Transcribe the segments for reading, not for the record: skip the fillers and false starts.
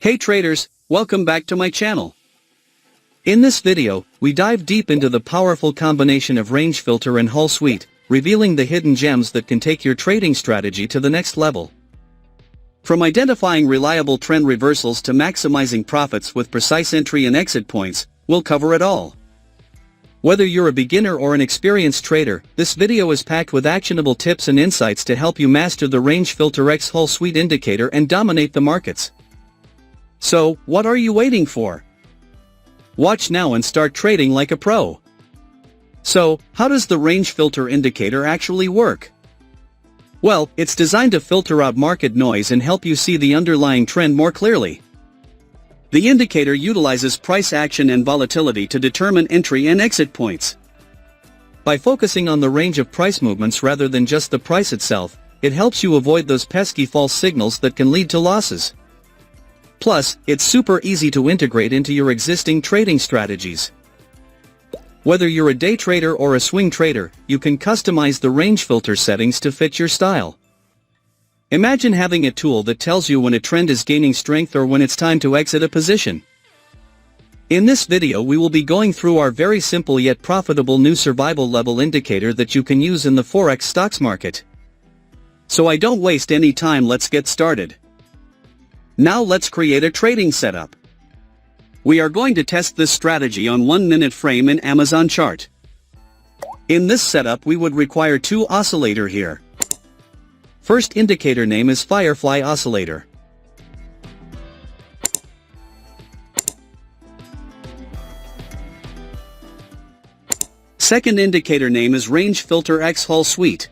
Hey traders, welcome back to my channel. In this video, we dive deep into the powerful combination of range filter and hull sweep, revealing the hidden gems that can take your trading strategy to the next level. From identifying reliable trend reversals to maximizing profits with precise entry and exit points, we'll cover it all. Whether you're a beginner or an experienced trader, this video is packed with actionable tips and insights to help you master the range filter X hull sweep indicator and dominate the markets. So, what are you waiting for? Watch now and start trading like a pro. So, how does the range filter indicator actually work? Well, it's designed to filter out market noise and help you see the underlying trend more clearly. The indicator utilizes price action and volatility to determine entry and exit points. By focusing on the range of price movements rather than just the price itself, it helps you avoid those pesky false signals that can lead to losses. Plus, it's super easy to integrate into your existing trading strategies. Whether you're a day trader or a swing trader, you can customize the range filter settings to fit your style. Imagine having a tool that tells you when a trend is gaining strength or when it's time to exit a position. In this video we will be going through our very simple yet profitable new survival level indicator that you can use in the Forex stocks market. So I don't waste any time, let's get started. Now let's create a trading setup. We are going to test this strategy on 1-minute frame in Amazon chart. In this setup we would require two oscillator here. First indicator name is Firefly Oscillator. Second indicator name is Range Filter X Hull Sweep.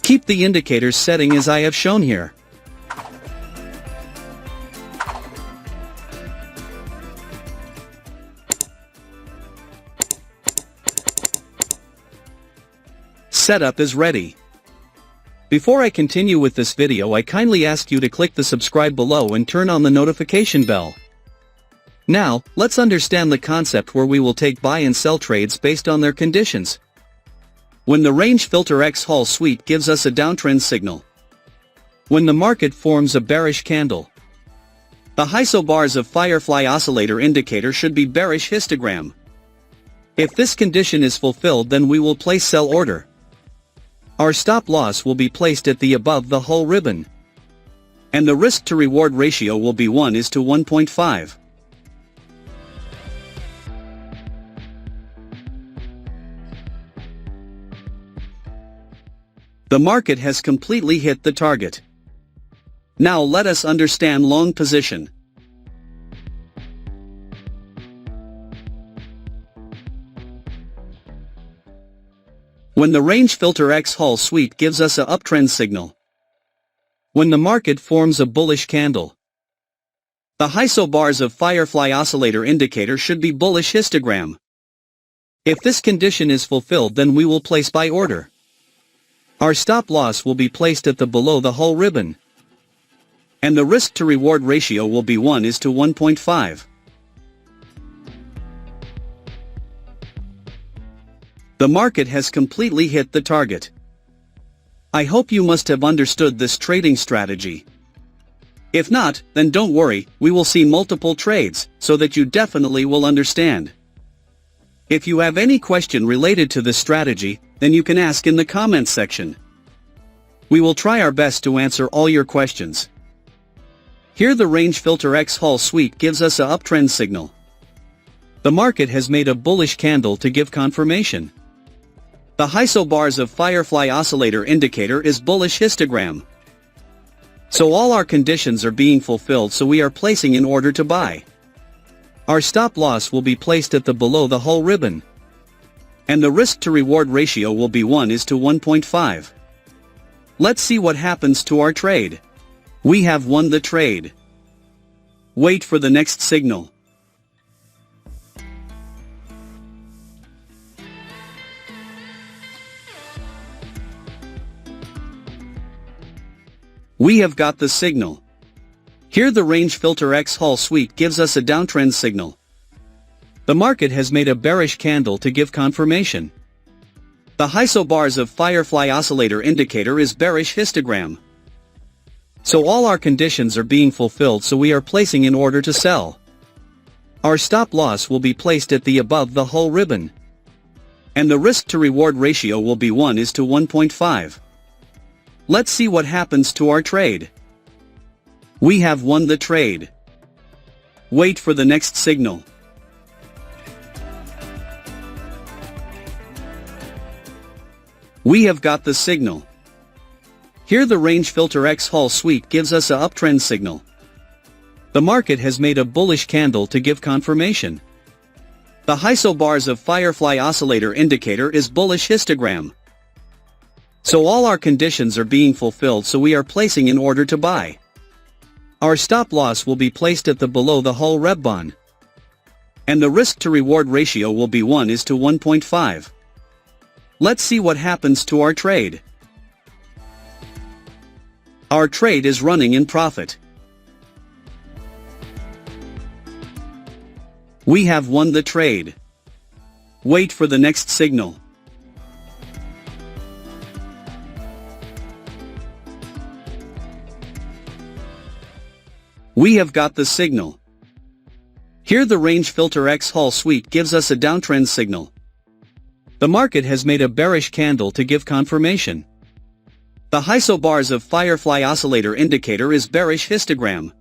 Keep the indicators setting as I have shown here. Setup is ready. Before I continue with this video, I kindly ask you to click the subscribe below and turn on the notification bell. Now, let's understand the concept where we will take buy and sell trades based on their conditions. When the range filter X hull sweep gives us a downtrend signal. When the market forms a bearish candle. The isobars of Firefly Oscillator indicator should be bearish histogram. If this condition is fulfilled, then we will place sell order. Our stop loss will be placed at the above the hull ribbon. And the risk to reward ratio will be 1:1.5. The market has completely hit the target. Now let us understand long position. When the range filter X hull sweep gives us a uptrend signal. When the market forms a bullish candle. The isobars of Firefly Oscillator indicator should be bullish histogram. If this condition is fulfilled, then we will place buy order. Our stop loss will be placed at the below the hull ribbon. And the risk to reward ratio will be 1:1.5. The market has completely hit the target. I hope you must have understood this trading strategy. If not, then don't worry, we will see multiple trades, so that you definitely will understand. If you have any question related to this strategy, then you can ask in the comments section. We will try our best to answer all your questions. Here the range filter X hull sweep gives us a uptrend signal. The market has made a bullish candle to give confirmation. The isobars of Firefly Oscillator indicator is bullish histogram. So all our conditions are being fulfilled, so we are placing an order to buy. Our stop loss will be placed at the below the hull ribbon. And the risk to reward ratio will be 1:1.5. Let's see what happens to our trade. We have won the trade. Wait for the next signal. We have got the signal. Here the range filter X hull sweep gives us a downtrend signal. The market has made a bearish candle to give confirmation. The isobars of Firefly Oscillator indicator is bearish histogram. So all our conditions are being fulfilled, so we are placing an order to sell. Our stop loss will be placed at the above the whole ribbon. And the risk to reward ratio will be 1:1.5. Let's see what happens to our trade. We have won the trade. Wait for the next signal. We have got the signal. Here the range filter X Hall Suite gives us a uptrend signal. The market has made a bullish candle to give confirmation. The isobars of Firefly Oscillator indicator is bullish histogram. So all our conditions are being fulfilled, so we are placing an order to buy. Our stop loss will be placed at the below the whole red bond. And the risk to reward ratio will be 1:1.5. Let's see what happens to our trade. Our trade is running in profit. We have won the trade. Wait for the next signal. We have got the signal. Here the range filter X Hall Suite gives us a downtrend signal. The market has made a bearish candle to give confirmation. The isobars of Firefly Oscillator indicator is bearish histogram.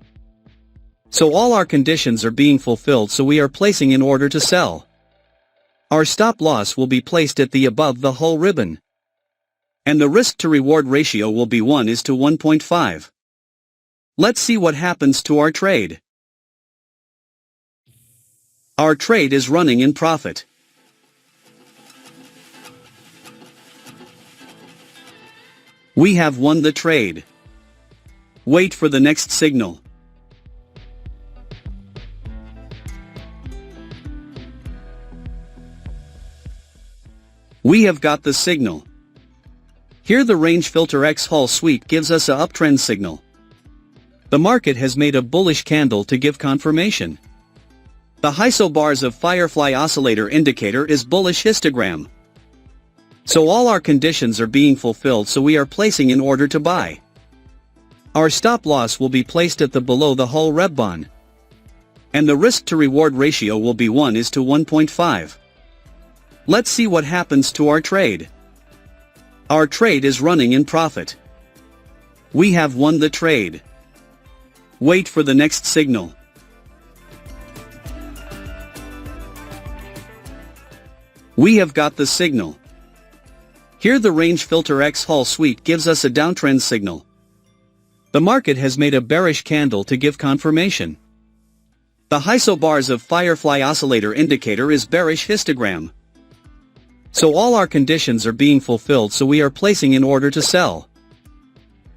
So all our conditions are being fulfilled, so we are placing an order to sell. Our stop loss will be placed at the above the whole ribbon. And the risk to reward ratio will be 1:1.5. Let's see what happens to our trade. Our trade is running in profit. We have won the trade. Wait for the next signal. We have got the signal. Here the range filter X Hall Suite gives us a uptrend signal. The market has made a bullish candle to give confirmation. The isobars of Firefly Oscillator indicator is bullish histogram. So all our conditions are being fulfilled, so we are placing an order to buy. Our stop loss will be placed at the below the whole red bond. And the risk to reward ratio will be 1:1.5. Let's see what happens to our trade. Our trade is running in profit. We have won the trade. Wait for the next signal. We have got the signal. Here the range filter X Hall Suite gives us a downtrend signal. The market has made a bearish candle to give confirmation. The isobars of Firefly Oscillator indicator is bearish histogram. So all our conditions are being fulfilled, so we are placing an order to sell.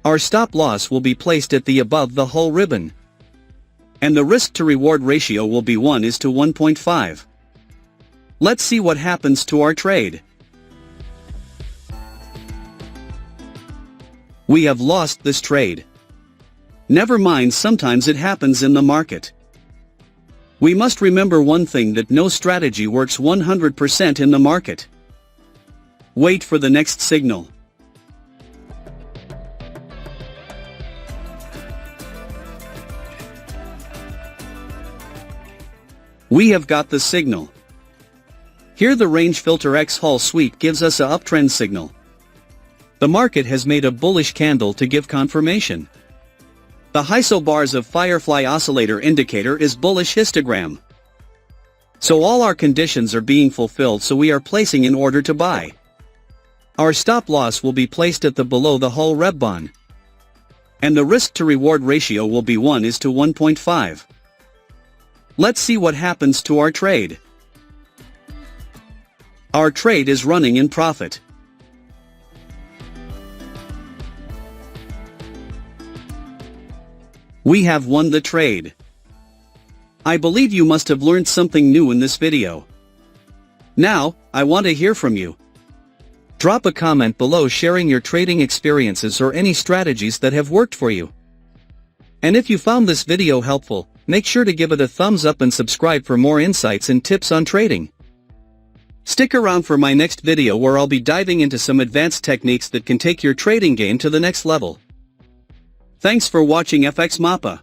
Our stop loss will be placed at the above the whole ribbon. And the risk to reward ratio will be 1:1.5. Let's see what happens to our trade. We have lost this trade. Never mind, sometimes it happens in the market. We must remember one thing, that no strategy works 100% in the market. Wait for the next signal. We have got the signal. Here the range filter X Hall Suite gives us a uptrend signal. The market has made a bullish candle to give confirmation. The isobars of Firefly Oscillator indicator is bullish histogram. So all our conditions are being fulfilled, so we are placing an order to buy. Our stop loss will be placed at the below the whole red bond. And the risk to reward ratio will be 1:1.5. Let's see what happens to our trade. Our trade is running in profit. We have won the trade. I believe you must have learned something new in this video. Now, I want to hear from you. Drop a comment below sharing your trading experiences or any strategies that have worked for you. And if you found this video helpful, make sure to give it a thumbs up and subscribe for more insights and tips on trading. Stick around for my next video where I'll be diving into some advanced techniques that can take your trading game to the next level. Thanks for watching FxMAPA.